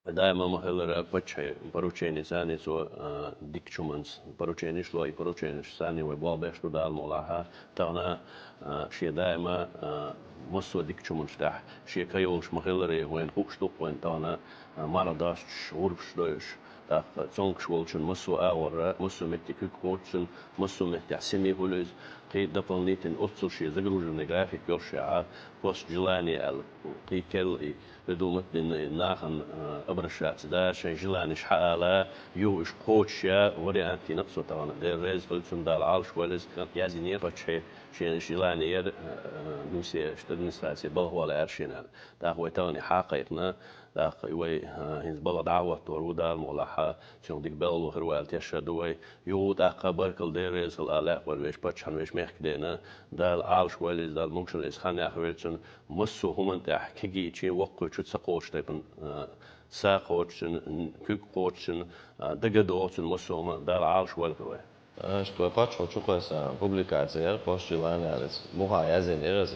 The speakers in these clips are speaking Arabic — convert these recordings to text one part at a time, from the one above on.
Daima mahiller pačai poručeni sani so dikčumans poručeni šlo I poručeni sani u bobestu dal molaha tana šie daima musso dikčumans tah šie kajolš mahiller وين hoekstop وين tana maradas urpsdois tah zonkschwolchen musso aura musso metti kukkochen musso metti asimi hulus قيد дополнительно отсуши загруженный график першая пост желания قي كل بدون ناخن обращаться да شيء желание شحالة يوش قوتشا وريانتي نقصو طبعا ده رز قلتم دال عالش ولز يازنير بتشي شيء желание نسي اشتدنساسي بلغ ولا أرشينا ده هو تاني حقيقنا ده وي هنز بلغ دعوة تورودا الملاحة شون ديك بلغ وهروال تشدوي يود أقبل كل ده رز الآلاء والويش بتشان ويش مخدينا ده العالش ولز ده الممكن إسخان يأخذون مسو هم تح كيجي شيء وقت شو تسقوش تبن ساقوتشن كوكوتشن دقدوتشن مسوما ده العالش والكوي Što pačo čukuje sa publikacija poštivanja muha yazin iris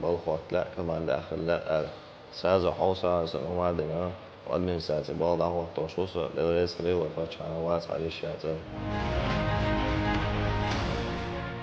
بالخوات لا كمان داخل لا سازو حوصا ومعدنا وادمن ساتي بالله هو توشوص لغيس خليه وفاتش على واسع على الشيء